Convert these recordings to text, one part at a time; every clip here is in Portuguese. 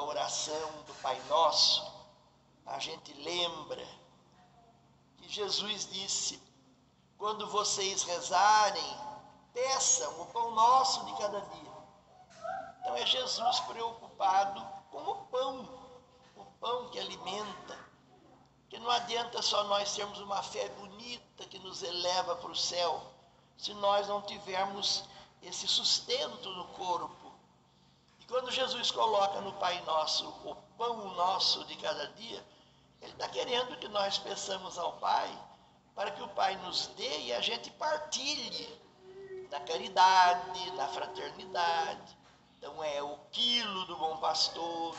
oração do Pai Nosso, a gente lembra que Jesus disse: quando vocês rezarem, peçam o pão nosso de cada dia. Então é Jesus preocupado com o pão que alimenta, que não adianta só nós termos uma fé bonita que nos eleva para o céu, se nós não tivermos esse sustento no corpo. E quando Jesus coloca no Pai Nosso o pão nosso de cada dia, Ele está querendo que nós peçamos ao Pai para que o Pai nos dê e a gente partilhe da caridade, da fraternidade. Então é o quilo do bom pastor,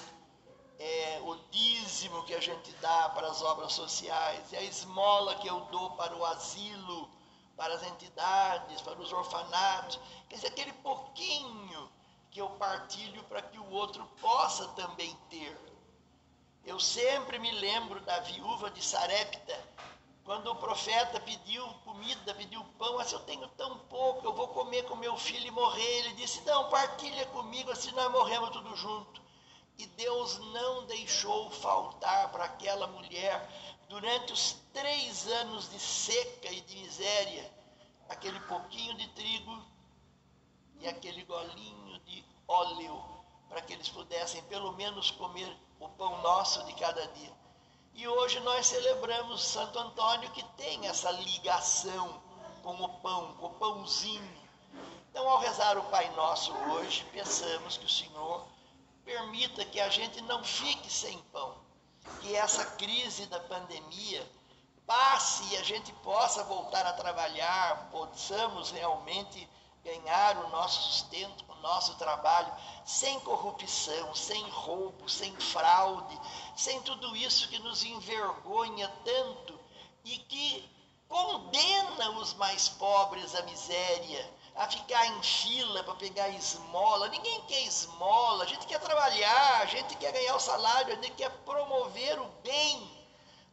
é o dízimo que a gente dá para as obras sociais, é a esmola que eu dou para o asilo, para as entidades, para os orfanatos. Quer dizer, aquele pouquinho que eu partilho para que o outro possa também ter. Eu sempre me lembro da viúva de Sarepta, quando o profeta pediu comida, pediu pão, assim, eu tenho tão pouco, eu vou comer com meu filho e morrer. Ele disse: não, partilha comigo, assim nós morremos tudo junto. E Deus não deixou faltar para aquela mulher, durante os 3 anos de seca e de miséria, aquele pouquinho de trigo e aquele golinho de óleo, para que eles pudessem pelo menos comer o pão nosso de cada dia. E hoje nós celebramos Santo Antônio, que tem essa ligação com o pão, com o pãozinho. Então, ao rezar o Pai Nosso hoje, peçamos que o Senhor permita que a gente não fique sem pão, que essa crise da pandemia passe e a gente possa voltar a trabalhar, possamos realmente ganhar o nosso sustento, o nosso trabalho, sem corrupção, sem roubo, sem fraude, sem tudo isso que nos envergonha tanto e que condena os mais pobres à miséria, a ficar em fila para pegar esmola. Ninguém quer esmola, a gente quer trabalhar, a gente quer ganhar o salário, a gente quer promover o bem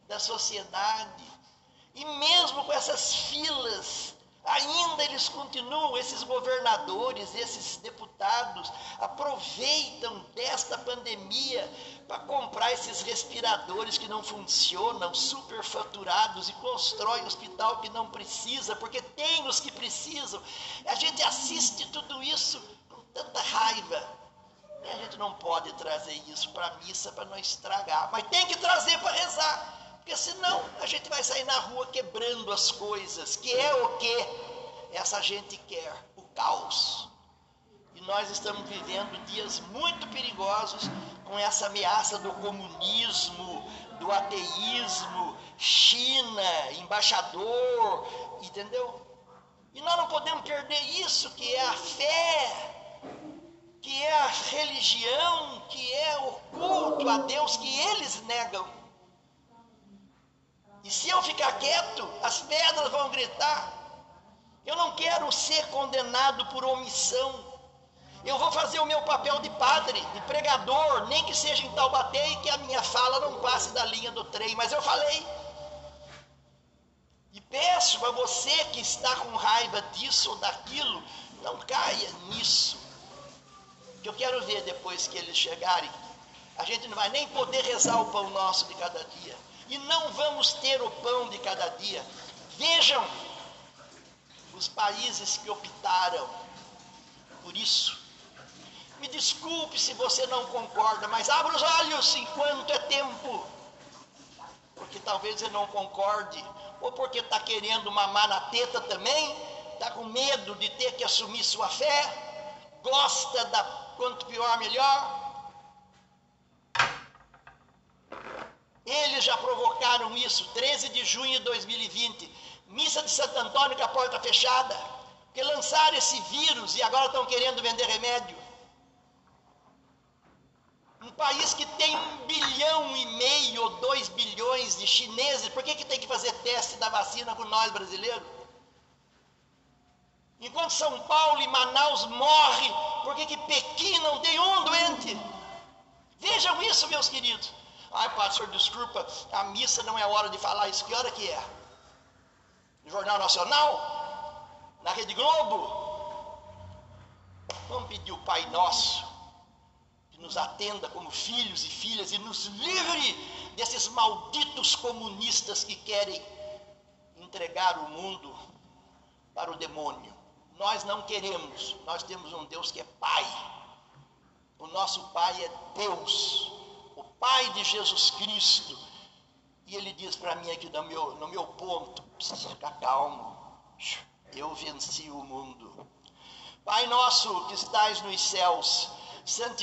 da sociedade. E mesmo com essas filas, ainda eles continuam, esses governadores, esses deputados, aproveitam desta pandemia para comprar esses respiradores que não funcionam, superfaturados, e constroem hospital que não precisa, porque tem os que precisam. A gente assiste tudo isso com tanta raiva. E a gente não pode trazer isso para a missa para não estragar, mas tem que trazer para rezar. Porque senão a gente vai sair na rua quebrando as coisas, que é o que essa gente quer, o caos. E nós estamos vivendo dias muito perigosos com essa ameaça do comunismo, do ateísmo, China, embaixador, entendeu? E nós não podemos perder isso, que é a fé, que é a religião, que é o culto a Deus que eles negam. E se eu ficar quieto, as pedras vão gritar. Eu não quero ser condenado por omissão. Eu vou fazer o meu papel de padre, de pregador, nem que seja em Taubaté e que a minha fala não passe da linha do trem, mas eu falei. E peço a você que está com raiva disso ou daquilo, não caia nisso. Que eu quero ver depois que eles chegarem. A gente não vai nem poder rezar o pão nosso de cada dia. E não vamos ter o pão de cada dia. Vejam os países que optaram por isso. Me desculpe se você não concorda, mas abra os olhos enquanto é tempo. Porque talvez você não concorde, ou porque está querendo mamar na teta também, está com medo de ter que assumir sua fé, gosta da quanto pior melhor. Eles já provocaram isso, 13 de junho de 2020, missa de Santo Antônio com a porta fechada, porque lançaram esse vírus e agora estão querendo vender remédio. Um país que tem 1,5 bilhão ou 2 bilhões de chineses, por que tem que fazer teste da vacina com nós brasileiros? Enquanto São Paulo e Manaus morrem, por que Pequim não tem um doente? Vejam isso, meus queridos. Ai, pastor, desculpa, a missa não é hora de falar isso. Que hora que é? No Jornal Nacional? Na Rede Globo? Vamos pedir o Pai Nosso. que nos atenda como filhos e filhas e nos livre desses malditos comunistas que querem entregar o mundo para o demônio. Nós não queremos, nós temos um Deus que é Pai. O nosso Pai é Deus, o Pai de Jesus Cristo. E Ele diz para mim aqui no meu ponto, precisa ficar calmo, eu venci o mundo. Pai nosso que estais nos céus, santificado